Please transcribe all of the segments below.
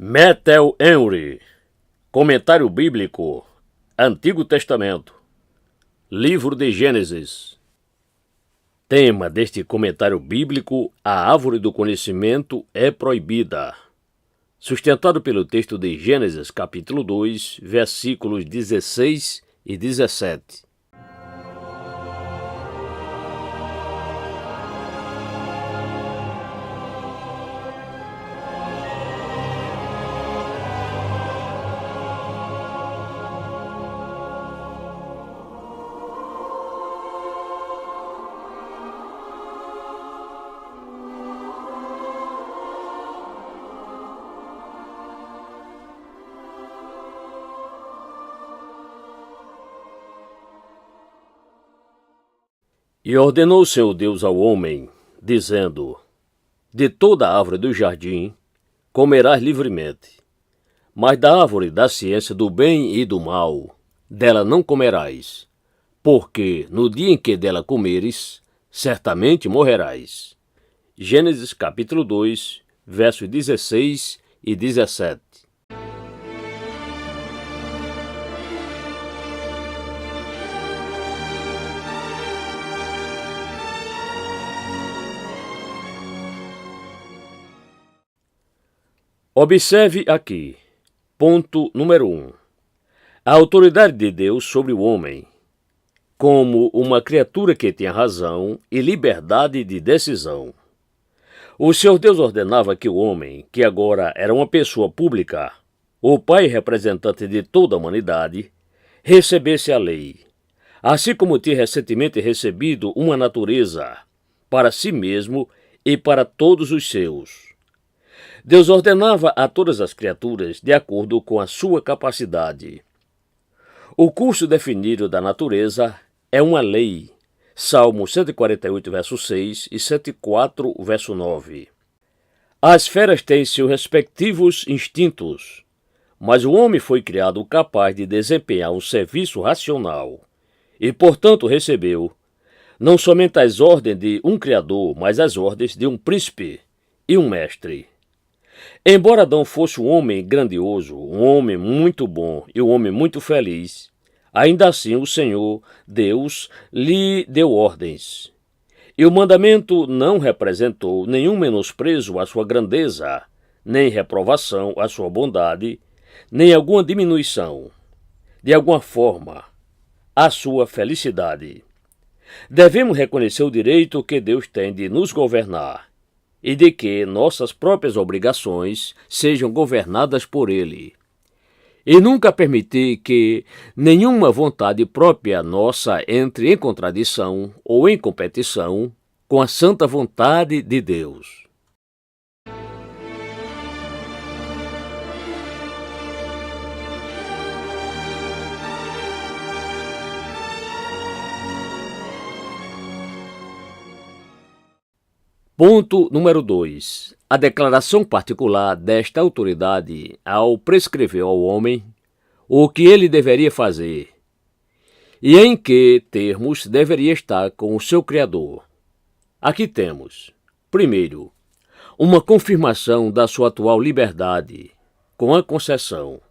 Metel Henry, Comentário Bíblico, Antigo Testamento, Livro de Gênesis. Tema deste comentário bíblico: a árvore do conhecimento é proibida. Sustentado pelo texto de Gênesis, capítulo 2, versículos 16 e 17. E ordenou o Senhor Deus ao homem, dizendo: de toda a árvore do jardim comerás livremente, mas da árvore da ciência do bem e do mal, dela não comerás, porque no dia em que dela comeres, certamente morrerás. Gênesis capítulo 2, versos 16 e 17. Observe aqui, ponto número 1, a autoridade de Deus sobre o homem, como uma criatura que tem razão e liberdade de decisão. O Senhor Deus ordenava que o homem, que agora era uma pessoa pública, o pai representante de toda a humanidade, recebesse a lei, assim como tinha recentemente recebido uma natureza para si mesmo e para todos os seus. Deus ordenava a todas as criaturas de acordo com a sua capacidade. O curso definido da natureza é uma lei. Salmo 148, verso 6 e 104, verso 9. As feras têm seus respectivos instintos, mas o homem foi criado capaz de desempenhar um serviço racional e, portanto, recebeu não somente as ordens de um criador, mas as ordens de um príncipe e um mestre. Embora Adão fosse um homem grandioso, um homem muito bom e um homem muito feliz, ainda assim o Senhor, Deus, lhe deu ordens. E o mandamento não representou nenhum menosprezo à sua grandeza, nem reprovação à sua bondade, nem alguma diminuição, de alguma forma, à sua felicidade. Devemos reconhecer o direito que Deus tem de nos governar, e de que nossas próprias obrigações sejam governadas por Ele. E nunca permitir que nenhuma vontade própria nossa entre em contradição ou em competição com a santa vontade de Deus. Ponto número 2. A declaração particular desta autoridade ao prescrever ao homem o que ele deveria fazer e em que termos deveria estar com o seu Criador. Aqui temos, primeiro, uma confirmação da sua atual liberdade, com a concessão: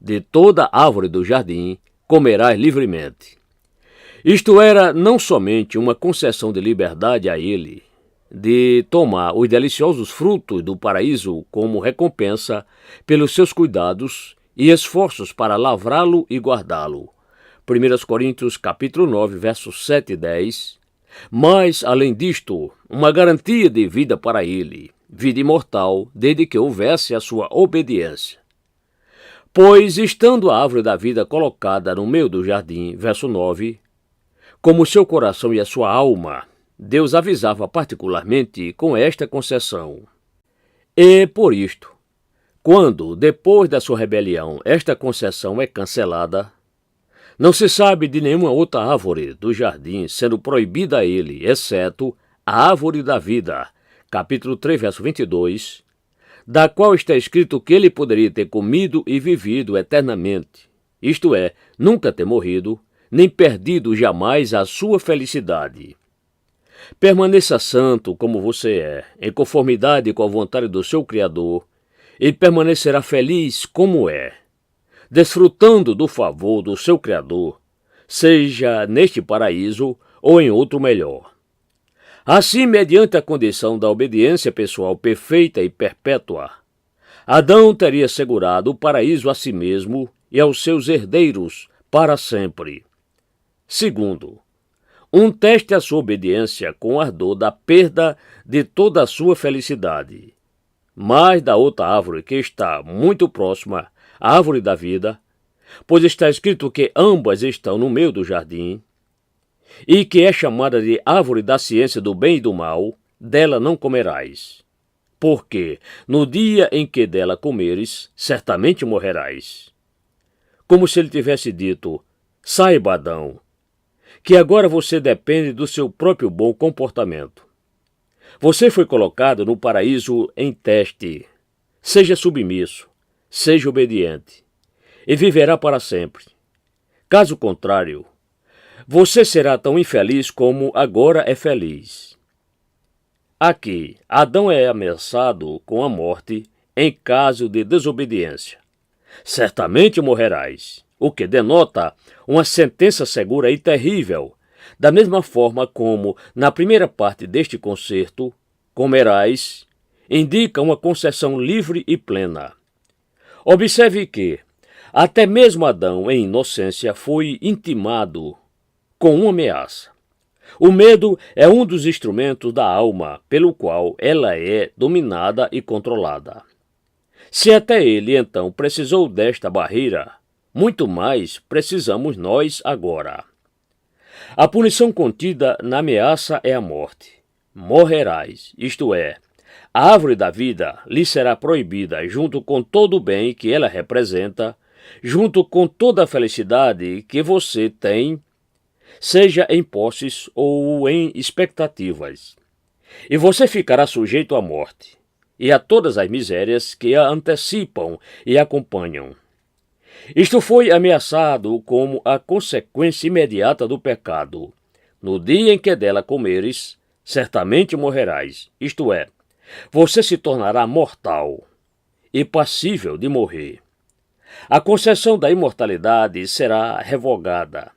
de toda árvore do jardim comerás livremente. Isto era não somente uma concessão de liberdade a ele, de tomar os deliciosos frutos do paraíso como recompensa pelos seus cuidados e esforços para lavrá-lo e guardá-lo. 1 Coríntios capítulo 9, versos 7 e 10. Mas, além disto, uma garantia de vida para ele, vida imortal, desde que houvesse a sua obediência. Pois, estando a árvore da vida colocada no meio do jardim, verso 9, como seu coração e a sua alma, Deus avisava particularmente com esta concessão. E, por isto, quando, depois da sua rebelião, esta concessão é cancelada, não se sabe de nenhuma outra árvore do jardim sendo proibida a ele, exceto a árvore da vida, capítulo 3, verso 22, da qual está escrito que ele poderia ter comido e vivido eternamente, isto é, nunca ter morrido, nem perdido jamais a sua felicidade. Permaneça santo como você é, em conformidade com a vontade do seu Criador, e permanecerá feliz como é, desfrutando do favor do seu Criador, seja neste paraíso ou em outro melhor. Assim, mediante a condição da obediência pessoal perfeita e perpétua, Adão teria assegurado o paraíso a si mesmo e aos seus herdeiros para sempre. Segundo, um teste à sua obediência com ardor da perda de toda a sua felicidade. Mas da outra árvore que está muito próxima, a árvore da vida, pois está escrito que ambas estão no meio do jardim, e que é chamada de árvore da ciência do bem e do mal, dela não comerás. Porque no dia em que dela comeres, certamente morrerás. Como se ele tivesse dito: saiba, Adão, que agora você depende do seu próprio bom comportamento. Você foi colocado no paraíso em teste. Seja submisso, seja obediente, e viverá para sempre. Caso contrário, você será tão infeliz como agora é feliz. Aqui, Adão é ameaçado com a morte em caso de desobediência. Certamente morrerás, o que denota uma sentença segura e terrível, da mesma forma como, na primeira parte deste concerto, comerás, indica uma concessão livre e plena. Observe que, até mesmo Adão, em inocência, foi intimado com uma ameaça. O medo é um dos instrumentos da alma pelo qual ela é dominada e controlada. Se até ele, então, precisou desta barreira, muito mais precisamos nós agora. A punição contida na ameaça é a morte. Morrerás, isto é, a árvore da vida lhe será proibida junto com todo o bem que ela representa, junto com toda a felicidade que você tem, seja em posses ou em expectativas. E você ficará sujeito à morte e a todas as misérias que a antecipam e acompanham. Isto foi ameaçado como a consequência imediata do pecado. No dia em que dela comeres, certamente morrerás, isto é, você se tornará mortal e passível de morrer. A concessão da imortalidade será revogada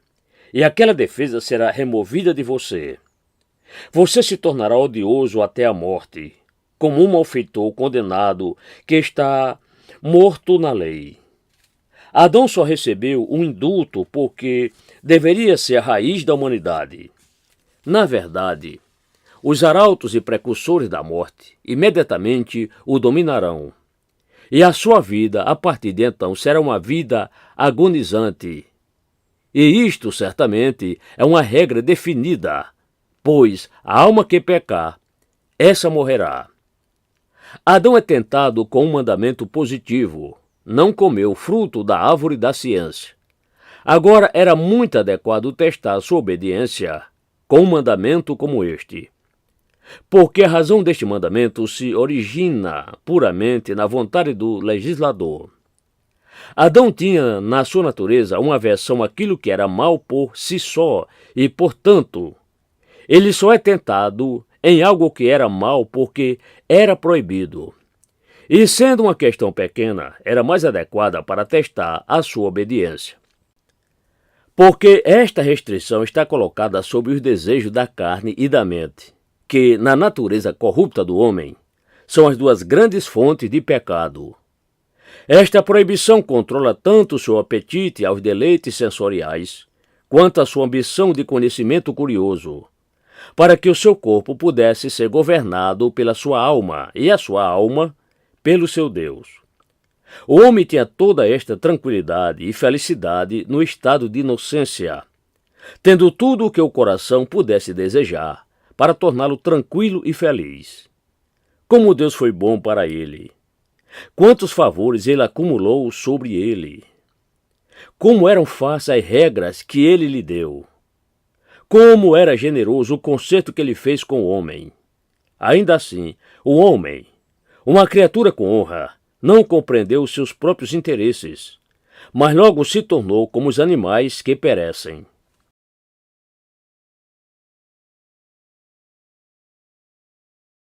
e aquela defesa será removida de você. Você se tornará odioso até a morte, como um malfeitor condenado que está morto na lei. Adão só recebeu um indulto porque deveria ser a raiz da humanidade. Na verdade, os arautos e precursores da morte imediatamente o dominarão. E a sua vida, a partir de então, será uma vida agonizante. E isto, certamente, é uma regra definida, pois a alma que pecar, essa morrerá. Adão é tentado com um mandamento positivo: não comeu o fruto da árvore da ciência. Agora era muito adequado testar sua obediência com um mandamento como este. Porque a razão deste mandamento se origina puramente na vontade do legislador. Adão tinha na sua natureza uma aversão àquilo que era mal por si só e, portanto, ele só é tentado em algo que era mal porque era proibido. E sendo uma questão pequena, era mais adequada para testar a sua obediência. Porque esta restrição está colocada sobre os desejos da carne e da mente, que, na natureza corrupta do homem, são as duas grandes fontes de pecado. Esta proibição controla tanto o seu apetite aos deleites sensoriais, quanto a sua ambição de conhecimento curioso, para que o seu corpo pudesse ser governado pela sua alma e a sua alma pelo seu Deus. O homem tinha toda esta tranquilidade e felicidade no estado de inocência, tendo tudo o que o coração pudesse desejar para torná-lo tranquilo e feliz. Como Deus foi bom para ele! Quantos favores ele acumulou sobre ele! Como eram fáceis as regras que ele lhe deu! Como era generoso o concerto que ele fez com o homem! Ainda assim, o homem, uma criatura com honra, não compreendeu os seus próprios interesses, mas logo se tornou como os animais que perecem.